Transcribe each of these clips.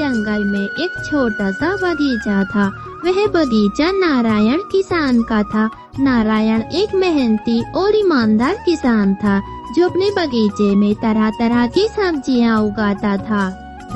जंगल में एक छोटा सा बगीचा था। वह बगीचा नारायण किसान का था। नारायण एक मेहनती और ईमानदार किसान था जो अपने बगीचे में तरह तरह की सब्जियां उगाता था।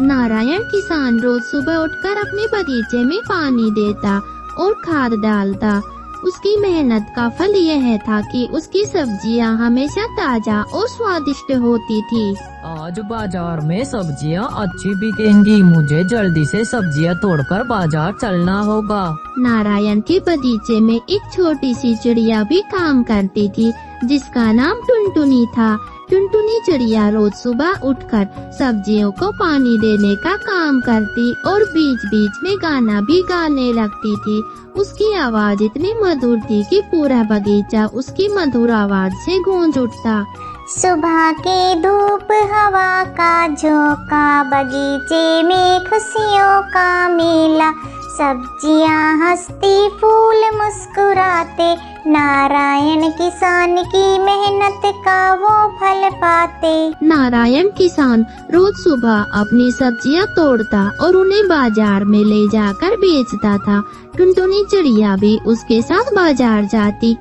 नारायण किसान रोज सुबह उठकर अपने बगीचे में पानी देता और खाद डालता। उसकी मेहनत का फल यह था कि उसकी सब्जियां हमेशा ताजा और स्वादिष्ट होती थी। आज बाजार में सब्जियां अच्छी बिकेंगी। मुझे जल्दी से सब्जियां तोड़कर बाजार चलना होगा। नारायण के बगीचे में एक छोटी सी चिड़िया भी काम करती थी जिसका नाम टुनटुनी था। टुनटुनी चिड़िया रोज सुबह उठकर सब्जियों को पानी देने का काम करती और बीच बीच में गाना भी गाने लगती थी। उसकी आवाज इतनी मधुर थी कि पूरा बगीचा उसकी मधुर आवाज से गूंज उठता। सुबह की धूप हवा का झोंका, बगीचे में खुशियों का मेला, सब्जियां हंसती फूल मुस्कुराते, नारायण किसान की मेहनत का वो फल पाते। नारायण किसान रोज सुबह अपनी सब्जियां तोड़ता और उन्हें बाजार में ले जाकर बेचता था। टुनटुनी चिड़िया भी उसके साथ बाजार जाती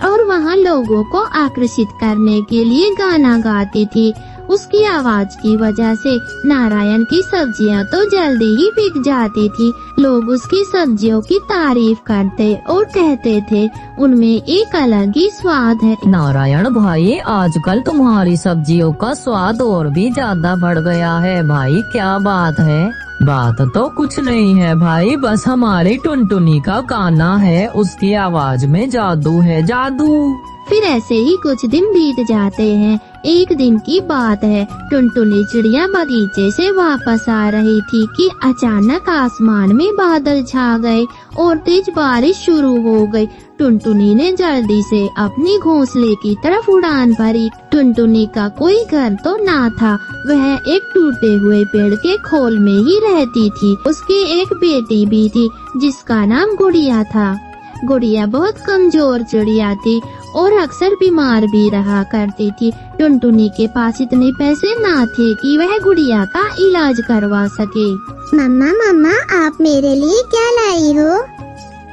और वहाँ लोगों को आकर्षित करने के लिए गाना गाती थी। उसकी आवाज की वजह से नारायण की सब्जियां तो जल्दी ही बिक जाती थी। लोग उसकी सब्जियों की तारीफ करते और कहते थे उनमें एक अलग ही स्वाद है। नारायण भाई, आजकल तुम्हारी सब्जियों का स्वाद और भी ज्यादा बढ़ गया है भाई, क्या बात है? बात तो कुछ नहीं है भाई, बस हमारी टुनटुनी का गाना है, उसकी आवाज में जादू है, जादू। फिर ऐसे ही कुछ दिन बीत जाते हैं। एक दिन की बात है, टुनटुनी चिड़िया बगीचे से वापस आ रही थी कि अचानक आसमान में बादल छा गए और तेज बारिश शुरू हो गई। टुनटुनी ने जल्दी से अपनी घोंसले की तरफ उड़ान भरी। टुनटुनी का कोई घर तो ना था, वह एक टूटे हुए पेड़ के खोल में ही रहती थी। उसकी एक बेटी भी थी जिसका नाम गुड़िया था। गुड़िया बहुत कमजोर चिड़िया थी और अक्सर बीमार भी रहा करती थी। टुनटुनी के पास इतने पैसे ना थे कि वह गुड़िया का इलाज करवा सके। मम्मा मम्मा, आप मेरे लिए क्या लाई हो?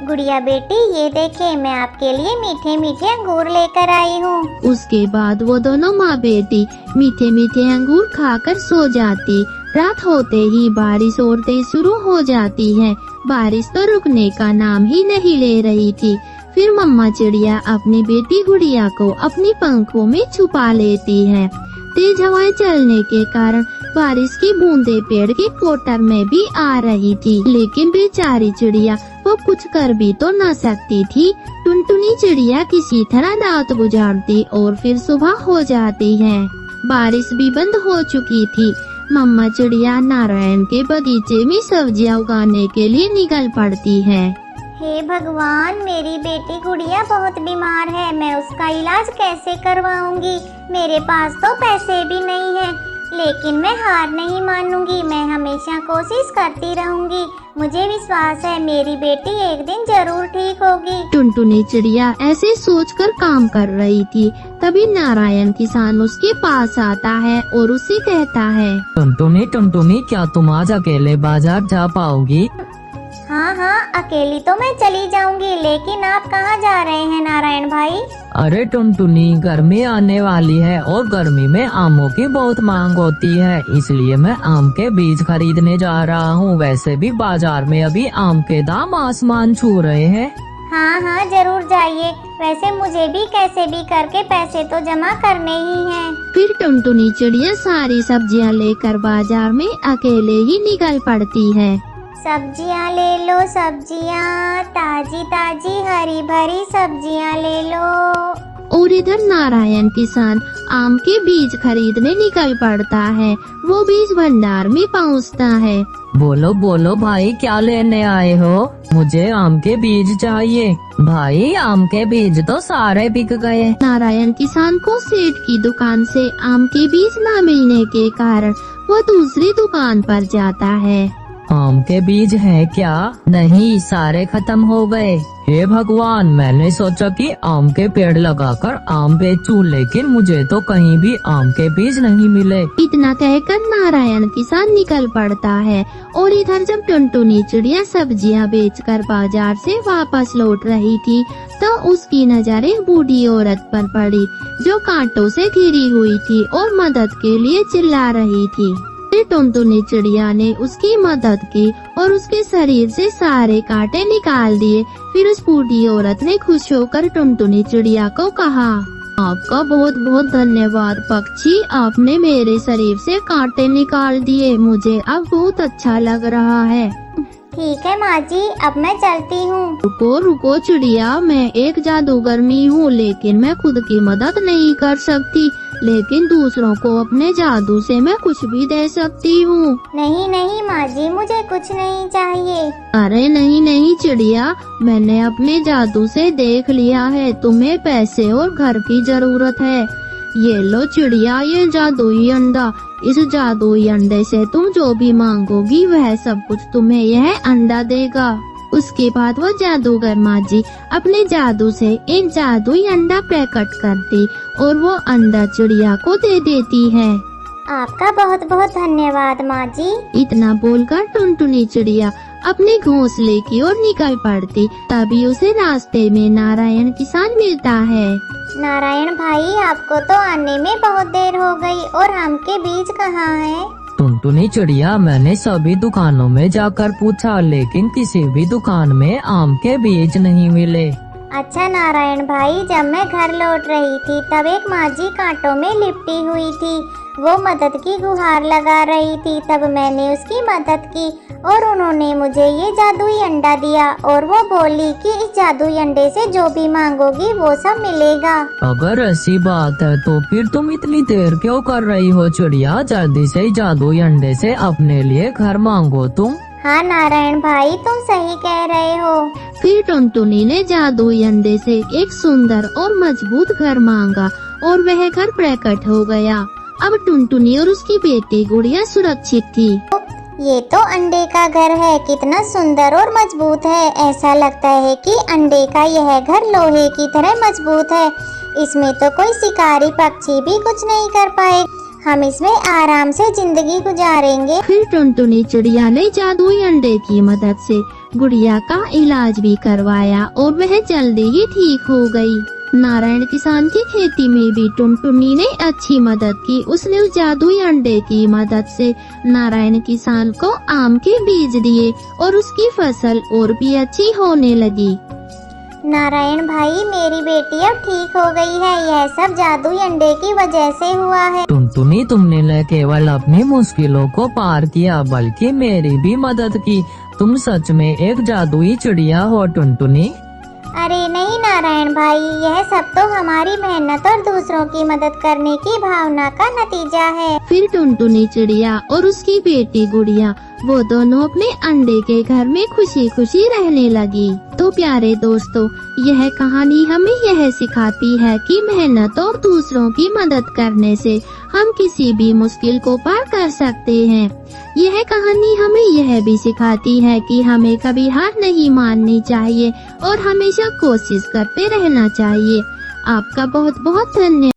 गुड़िया बेटी, ये देखे, मैं आपके लिए मीठे मीठे अंगूर लेकर आई हूँ। उसके बाद वो दोनों माँ बेटी मीठे मीठे अंगूर खाकर सो जाती। रात होते ही बारिश और तेज शुरू हो जाती है। बारिश तो रुकने का नाम ही नहीं ले रही थी। फिर मम्मा चिड़िया अपनी बेटी गुड़िया को अपनी पंखों में छुपा लेती है। तेज हवाएं चलने के कारण बारिश की बूंदें पेड़ के कोटर में भी आ रही थी, लेकिन बेचारी चिड़िया वो कुछ कर भी तो न सकती थी। टुनटुनी चिड़िया किसी तरह रात गुजारती और फिर सुबह हो जाती है। बारिश भी बंद हो चुकी थी। मम्मा चिड़िया नारायण के बगीचे में सब्जियां उगाने के लिए निकल पड़ती है। हे भगवान, मेरी बेटी गुड़िया बहुत बीमार है, मैं उसका इलाज कैसे करवाऊंगी? मेरे पास तो पैसे भी नहीं है, लेकिन मैं हार नहीं मानूंगी। मैं हमेशा कोशिश करती रहूंगी। मुझे विश्वास है मेरी बेटी एक दिन जरूर ठीक होगी। टुनटुनी चिड़िया ऐसे सोचकर काम कर रही थी। तभी नारायण किसान उसके पास आता है और उसे कहता है, टुनटुनी, क्या तुम आज अकेले बाजार जा पाओगी? हाँ हाँ, अकेली तो मैं चली जाऊंगी, लेकिन आप कहाँ जा रहे हैं नारायण भाई? अरे टुनटुनी, गर्मी आने वाली है और गर्मी में आमों की बहुत मांग होती है, इसलिए मैं आम के बीज खरीदने जा रहा हूँ। वैसे भी बाजार में अभी आम के दाम आसमान छू रहे हैं। हाँ हाँ, जरूर जाइए। वैसे मुझे भी कैसे भी करके पैसे तो जमा करने ही हैं। फिर टुनटुनी चिड़िया सारी सब्जियाँ लेकर बाजार में अकेले ही निकल पड़ती है। सब्जियाँ ले लो, सब्जियाँ ताजी ताजी हरी भरी सब्जियाँ ले लो। और इधर नारायण किसान आम के बीज खरीदने निकल पड़ता है। वो बीज भंडार में पहुँचता है। बोलो बोलो भाई, क्या लेने आए हो? मुझे आम के बीज चाहिए। भाई, आम के बीज तो सारे बिक गए। नारायण किसान को सेठ की दुकान से आम के बीज न मिलने के कारण वो दूसरी दुकान पर जाता है। आम के बीज हैं क्या? नहीं, सारे खत्म हो गए। हे भगवान, मैंने सोचा कि आम के पेड़ लगाकर आम बेचूं, लेकिन मुझे तो कहीं भी आम के बीज नहीं मिले। इतना कहकर नारायण किसान निकल पड़ता है और इधर जब टुनटुनी चिड़िया सब्जियां बेचकर बाजार से वापस लौट रही थी तो उसकी नजर एक बूढ़ी औरत पर पड़ी जो कांटों से घिरी हुई थी और मदद के लिए चिल्ला रही थी। फिर टुनटुनी चिड़िया ने उसकी मदद की और उसके शरीर से सारे कांटे निकाल दिए। फिर उस बूढ़ी औरत ने खुश होकर टुनटुनी चिड़िया को कहा, आपका बहुत बहुत धन्यवाद पक्षी, आपने मेरे शरीर से कांटे निकाल दिए, मुझे अब बहुत अच्छा लग रहा है। ठीक है माँ जी, अब मैं चलती हूँ। रुको रुको चिड़िया, मैं एक जादूगरनी हूँ, लेकिन मैं खुद की मदद नहीं कर सकती, लेकिन दूसरों को अपने जादू से मैं कुछ भी दे सकती हूँ। नहीं नहीं माँ जी, मुझे कुछ नहीं चाहिए। अरे नहीं नहीं चिड़िया, मैंने अपने जादू से देख लिया है, तुम्हें पैसे और घर की जरूरत है। ये लो चिड़िया, ये जादुई अंडा, इस जादुई अंडे से तुम जो भी मांगोगी वह सब कुछ तुम्हें यह अंडा देगा। उसके बाद वो जादूगर माँ जी अपने जादू से एक जादुई अंडा प्रकट करती और वो अंडा चिड़िया को दे देती है। आपका बहुत बहुत धन्यवाद माँ जी। इतना बोलकर टुनटुनी चिड़िया अपने घोंसले की ओर निकल पड़ती। तभी उसे रास्ते में नारायण किसान मिलता है। नारायण भाई, आपको तो आने में बहुत देर हो गई और आम के बीज कहाँ हैं? टुनटुनी चिड़िया, मैंने सभी दुकानों में जाकर पूछा, लेकिन किसी भी दुकान में आम के बीज नहीं मिले। अच्छा नारायण भाई, जब मैं घर लौट रही थी तब एक माँ जी कांटों में लिपटी हुई थी। वो मदद की गुहार लगा रही थी, तब मैंने उसकी मदद की और उन्होंने मुझे ये जादुई अंडा दिया और वो बोली कि इस जादुई अंडे से जो भी मांगोगी वो सब मिलेगा। अगर ऐसी बात है तो फिर तुम इतनी देर क्यों कर रही हो चिड़िया? जल्दी से जादुई अंडे से अपने लिए घर मांगो तुम। हाँ नारायण भाई, तुम सही कह रहे हो। फिर टुनटुनी ने जादुई अंडे से एक सुंदर और मजबूत घर मांगा और वह घर प्रकट हो गया। अब टुनटुनी और उसकी बेटी गुड़िया सुरक्षित थी। ये तो अंडे का घर है, कितना सुंदर और मजबूत है। ऐसा लगता है कि अंडे का यह घर लोहे की तरह मजबूत है। इसमें तो कोई शिकारी पक्षी भी कुछ नहीं कर पाए। हम इसमें आराम से जिंदगी गुजारेंगे। फिर टुनटुनी चिड़िया ने जादुई अंडे की मदद से गुड़िया का इलाज भी करवाया और वह जल्दी ही ठीक हो गई। नारायण किसान की खेती में भी टुनटुनी ने अच्छी मदद की। उसने उस जादुई अंडे की मदद से नारायण किसान को आम के बीज दिए और उसकी फसल और भी अच्छी होने लगी। नारायण भाई, मेरी बेटी अब ठीक हो गई है। यह सब जादुई अंडे की वजह से हुआ है। टुनटुनी, तुमने न केवल अपनी मुश्किलों को पार किया बल्कि मेरी भी मदद की। तुम सच में एक जादुई चिड़िया हो टुनटुनी। अरे नहीं नारायण भाई, यह सब तो हमारी मेहनत और दूसरों की मदद करने की भावना का नतीजा है। फिर टुनटुनी चिड़िया और उसकी बेटी गुड़िया वो दोनों अपने अंडे के घर में खुशी खुशी रहने लगी। तो प्यारे दोस्तों, यह कहानी हमें यह सिखाती है कि मेहनत और दूसरों की मदद करने से हम किसी भी मुश्किल को पार कर सकते हैं। यह कहानी हमें यह भी सिखाती है कि हमें कभी हार नहीं माननी चाहिए और हमेशा कोशिश करते रहना चाहिए। आपका बहुत बहुत धन्यवाद।